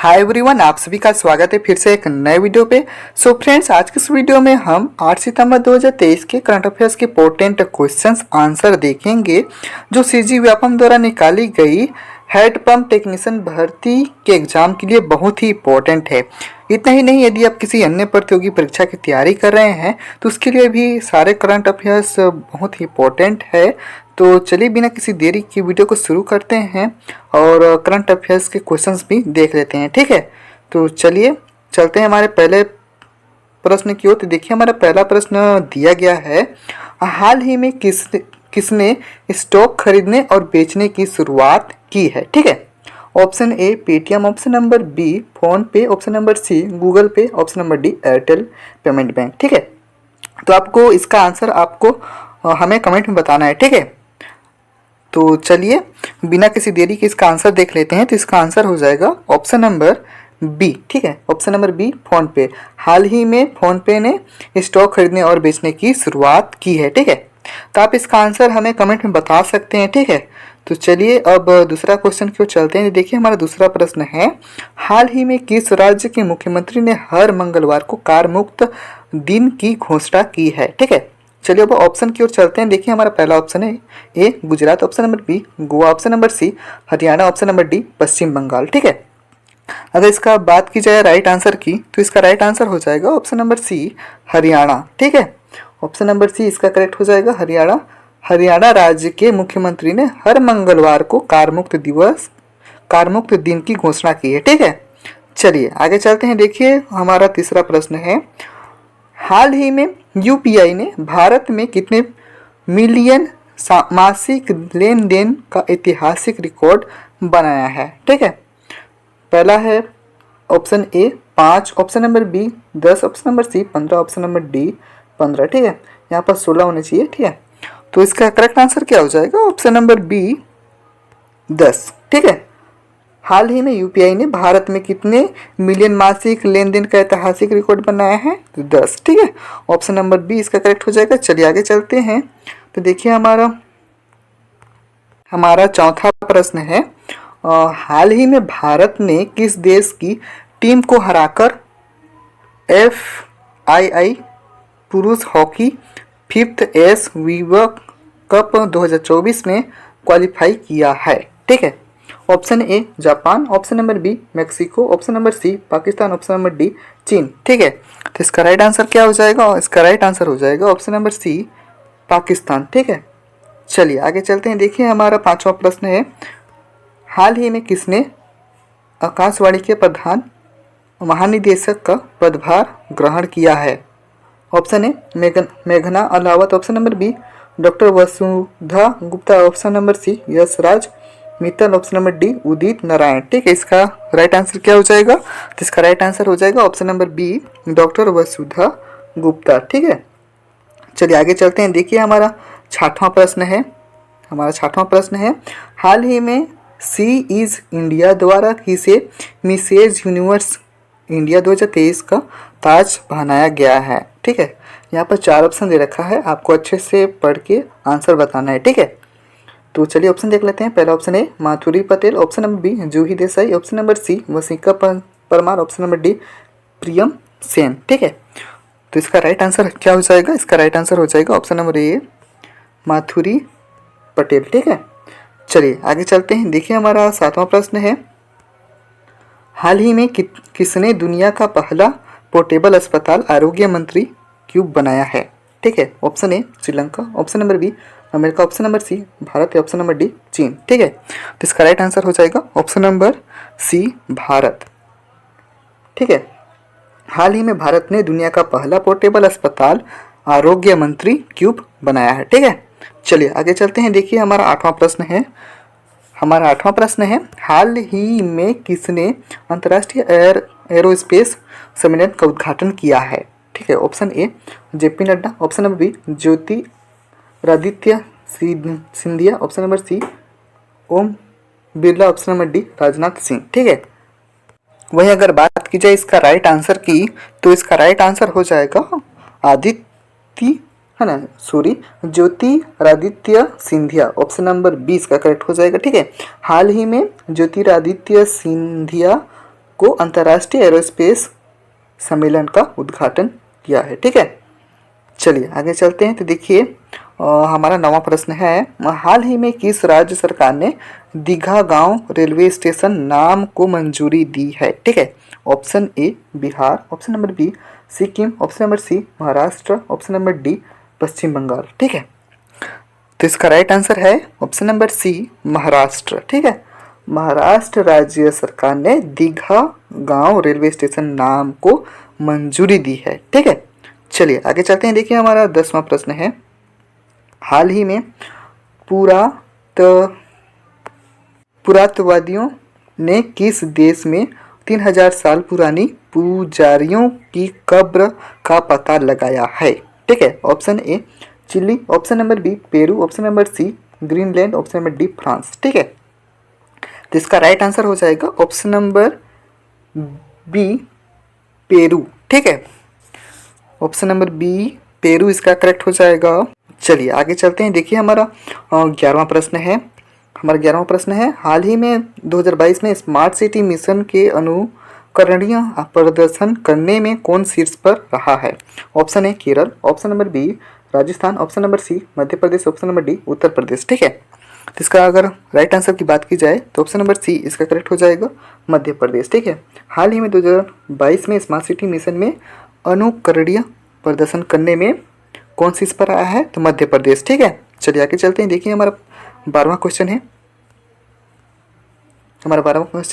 Hi everyone, आप सभी का स्वागत है फिर से एक नए वीडियो पे। सो फ्रेंड्स, आज के इस वीडियो में हम 8 सितंबर 2023 के करंट अफेयर्स के इंपॉर्टेंट क्वेश्चंस आंसर देखेंगे जो सीजी व्यापम द्वारा निकाली गई हेड पंप टेक्नीशियन भर्ती के एग्जाम के लिए बहुत ही इंपॉर्टेंट है। इतना ही नहीं, यदि आप किसी अन्य प्रतियोगी परीक्षा की तैयारी कर रहे हैं तो उसके लिए भी सारे करंट अफेयर्स बहुत ही इंपॉर्टेंट है। तो चलिए बिना किसी देरी की वीडियो को शुरू करते हैं और करंट अफेयर्स के क्वेश्चंस भी देख लेते हैं। ठीक है, तो चलिए चलते हैं हमारे पहले प्रश्न की ओर। तो देखिए, हमारा पहला प्रश्न दिया गया है, हाल ही में किसने स्टॉक खरीदने और बेचने की शुरुआत की है। ठीक है, option A Paytm, option number B PhonePe, option number C Google Pay, option number D Airtel payment bank. ठीक है, तो आपको इसका आंसर हमें कमेंट में बताना है। ठीक है, तो चलिए बिना किसी देरी के इसका आंसर देख लेते हैं। तो इसका आंसर हो जाएगा ऑप्शन नंबर बी। ठीक है, ऑप्शन नंबर बी फोन पे। हाल ही में फोन पे ने स्टॉक खरीदने और बेचने की शुरुआत की है। ठीक है, तो आप इसका आंसर हमें कमेंट में बता सकते हैं। ठीक है, तो चलिए अब दूसरा क्वेश्चन की ओर चलते हैं। देखिए, हमारा दूसरा प्रश्न है, हाल ही में किस राज्य के मुख्यमंत्री ने हर मंगलवार को कार मुक्त दिन की घोषणा की है। ठीक है, चलिए अब ऑप्शन की ओर चलते हैं। देखिए, हमारा पहला ऑप्शन है A Gujarat, option number B Goa, option number C Haryana, option number D Paschim Bangal. ठीक है, अगर इसका बात की जाए राइट आंसर की तो इसका राइट आंसर हो जाएगा ऑप्शन नंबर सी हरियाणा। ठीक है, ऑप्शन नंबर सी इसका करेक्ट हो जाएगा हरियाणा। हरियाणा राज्य के मुख्यमंत्री ने हर मंगलवार को कार मुक्त दिन की घोषणा की है। ठीक है, चलिए आगे चलते हैं। देखिए, हमारा तीसरा प्रश्न है, हाल ही में यूपीआई ने भारत में कितने मिलियन मासिक लेन देन का ऐतिहासिक रिकॉर्ड बनाया है। ठीक है, पहला है option A 5, option number B 10, option number C 15, option number D 15। ठीक है, यहाँ पर 16 होने चाहिए। ठीक है, तो इसका करेक्ट आंसर क्या हो जाएगा, ऑप्शन नंबर बी 10। ठीक है, हाल ही में यूपीआई ने भारत में कितने मिलियन मासिक लेन देन का ऐतिहासिक रिकॉर्ड बनाया है, तो 10। ठीक है, ऑप्शन नंबर बी इसका करेक्ट हो जाएगा। चलिए आगे चलते हैं। तो देखिए, हमारा चौथा प्रश्न है, हाल ही में भारत ने किस देश की टीम को हराकर FII पुरुष हॉकी 5th एस विश्व कप 2024 में क्वालिफाई किया है। ठीक है, option A Japan, option number B Mexico, option number C Pakistan, option number D चीन। ठीक है, तो इसका राइट आंसर क्या हो जाएगा, इसका राइट आंसर हो जाएगा ऑप्शन नंबर सी पाकिस्तान। ठीक है, चलिए आगे चलते हैं। देखिए, हमारा पांचवा प्रश्न है, हाल ही में किसने आकाशवाणी के प्रधान महानिदेशक का पदभार ग्रहण किया है। ऑप्शन ए मेघना Alawat, option number B doctor Vasudha Gupta, option number C Yash Raj Mittal, option number D Udit Narayan. ठीक है, इसका राइट आंसर क्या हो जाएगा, तो इसका राइट आंसर हो जाएगा option number B doctor Vasudha Gupta. ठीक है, चलिए आगे चलते हैं। देखिए, हमारा छठवां प्रश्न है, हाल ही में सी इज इंडिया द्वारा किसे मिसेज यूनिवर्स इंडिया 2023 का ताज पहनाया गया है। ठीक है, यहाँ पर 4 ऑप्शन दे रखा है, आपको अच्छे से पढ़ के आंसर बताना है। ठीक है, तो चलिए ऑप्शन देख लेते हैं। पहला ऑप्शन है Mathuri Patel, option number B Juhi Desai, option number C Vasika Parmar, option number D Priyam Sen. ठीक है, तो इसका राइट आंसर क्या हो जाएगा, इसका राइट आंसर हो जाएगा ऑप्शन नंबर ए माथुरी पटेल। ठीक है, चलिए आगे चलते हैं। देखिए, हमारा 7वां प्रश्न है, हाल ही में किसने दुनिया का पहला पोर्टेबल अस्पताल आरोग्य मंत्री क्यूब बनाया है। ठीक है, option A Sri Lanka, option number B America, option number C Bharat, option number D चीन। ठीक है, तो इसका राइट आंसर हो जाएगा ऑप्शन नंबर सी भारत। ठीक है, हाल ही में भारत ने दुनिया का पहला पोर्टेबल अस्पताल आरोग्य मंत्री क्यूब बनाया है। ठीक है, चलिए आगे चलते हैं। देखिए, हमारा 8वां प्रश्न है, हाल ही में किसने अंतर्राष्ट्रीय एरोस्पेस सम्मेलन का उद्घाटन किया है। ठीक है, option A J P Nadda, option number B Jyotiraditya Scindia, option number C Om Birla, option number D Rajnath Singh. ठीक है, वहीं अगर बात की जाए इसका राइट आंसर की तो इसका राइट आंसर हो जाएगा ज्योतिरादित्य सिंधिया, ऑप्शन नंबर 20 का करेक्ट हो जाएगा। ठीक है, हाल ही में ज्योतिरादित्य सिंधिया को अंतर्राष्ट्रीय एरोस्पेस सम्मेलन का उद्घाटन किया है। ठीक है, चलिए आगे चलते हैं। तो देखिए हमारा 9वां प्रश्न है, हाल ही में किस राज्य सरकार ने दीघा गांव रेलवे स्टेशन नाम को मंजूरी दी है? ठीक है, option A Bihar, option number B Sikkim, option number C Maharashtra, option number D Paschim Bangal. ठीक है, तो इसका राइट आंसर है ऑप्शन नंबर सी महाराष्ट्र। ठीक है, महाराष्ट्र राज्य सरकार ने दीघा गांव रेलवे स्टेशन नाम को मंजूरी दी है। ठीक है, चलिए आगे चलते हैं। देखिए हमारा 10वां प्रश्न है, हाल ही में पुरातत्वविदों ने किस देश में 3000 साल पुरानी पुजारियों की कब्र का पता लगाया है? ठीक है, option A Chile, option number B Peru, option number C Greenland, option number D France. ठीक है, तो इसका राइट आंसर हो जाएगा ऑप्शन नंबर बी पेरू। ठीक है, ऑप्शन नंबर बी पेरू इसका करेक्ट हो जाएगा। चलिए आगे चलते हैं। देखिए हमारा 11वां प्रश्न है। हाल ही में 2022 में स्मार्ट सिटी मिशन के अनुकरणीय प्रदर्शन करने में कौन शीर्ष पर रहा है? Option A Kerala, option number B Rajasthan, option number C Madhya Pradesh, option number D Uttar Pradesh. ठीक है, तो इसका अगर राइट आंसर की बात की जाए तो ऑप्शन नंबर सी इसका करेक्ट हो जाएगा मध्य प्रदेश। ठीक है, हाल ही में 2022 में स्मार्ट सिटी मिशन में अनुकरणीय प्रदर्शन करने में कौन सी इस पर आया है? तो मध्य प्रदेश। ठीक है, चलिए आगे चलते हैं। देखिए हमारा 12वां क्वेश्चन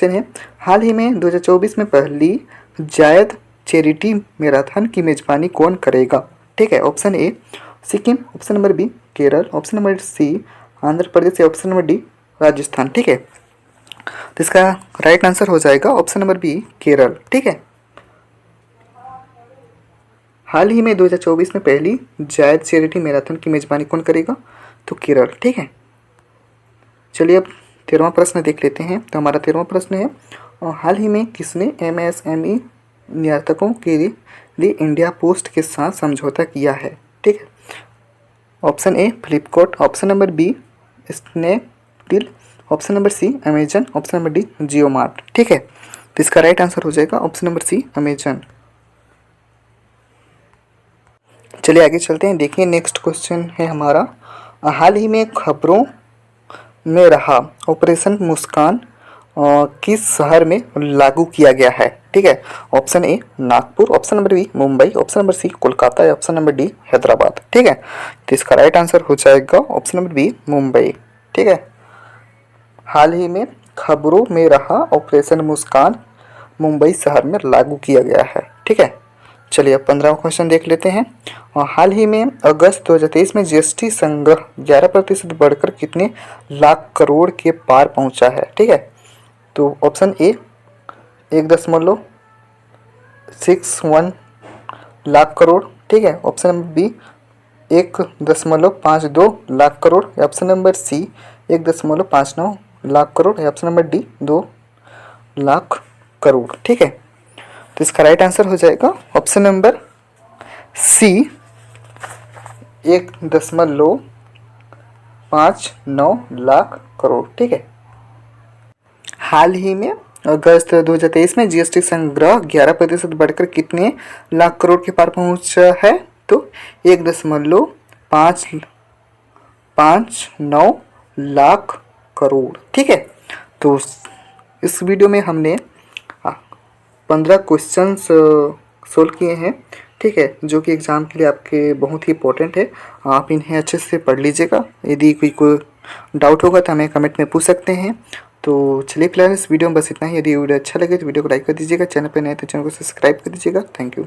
है, हाल ही में 2024 में पहली जायद चैरिटी मैराथन की मेजबानी कौन करेगा? ठीक है, option A Sikkim, option number B Kerala, option number C Andhra Pradesh, option number D Rajasthan. ठीक है, तो इसका राइट आंसर हो जाएगा ऑप्शन नंबर बी केरल। ठीक है, हाल ही में 2024 में पहली जायद चैरिटी मैराथन की मेजबानी कौन करेगा? तो केरल। ठीक है, चलिए अब 13वां प्रश्न देख लेते हैं। तो हमारा 13वां प्रश्न है, हाल ही में किसने MSME निर्यातकों के लिए इंडिया पोस्ट के साथ समझौता किया है? ठीक है, option A Flipkart, option number B Snapdeal, option number C Amazon, option number D Jio Mart. ठीक है, तो इसका राइट आंसर हो जाएगा ऑप्शन नंबर सी अमेजन। चलिए आगे चलते हैं। देखिए नेक्स्ट क्वेश्चन है हमारा, हाल ही में खबरों में रहा ऑपरेशन मुस्कान किस शहर में लागू किया गया है? ठीक है, option A Nagpur, option number B Mumbai, option number C Kolkata, option number D Hyderabad. ठीक है, तो इसका राइट आंसर हो जाएगा ऑप्शन नंबर बी मुंबई। ठीक है, हाल ही में खबरों में रहा ऑपरेशन मुस्कान मुंबई शहर में लागू किया गया है। ठीक है, चलिए अब 15वां क्वेश्चन देख लेते हैं। हाल ही में अगस्त 2023 में GST संग्रह 11% बढ़कर कितने लाख करोड़ के पार पहुंचा है? ठीक है, तो ऑप्शन ए 1.61 लाख करोड़। ठीक है, option number B 1.52 lakh crore, option number C 1.59 lakh crore, option number D 2 lakh crore. ठीक है, तो इसका राइट आंसर हो जाएगा option number C 1.59 lakh crore. ठीक है, हाल ही में अगस्त 2023 में GST संग्रह 11% बढ़कर कितने लाख करोड़ के पार पहुंचा है? तो 1.559 लाख करोड़। ठीक है, तो इस वीडियो में हमने 15 क्वेश्चंस सोल्व किए हैं। ठीक है, जो कि एग्ज़ाम के लिए आपके बहुत ही इंपॉर्टेंट है। आप इन्हें अच्छे से पढ़ लीजिएगा। यदि कोई डाउट होगा तो हमें कमेंट में पूछ सकते हैं। तो चलिए फिलहाल इस वीडियो में बस इतना ही। यदि वीडियो अच्छा लगे तो वीडियो को लाइक कर दीजिएगा, चैनल पर नए तो चैनल को सब्सक्राइब कर दीजिएगा। Thank you.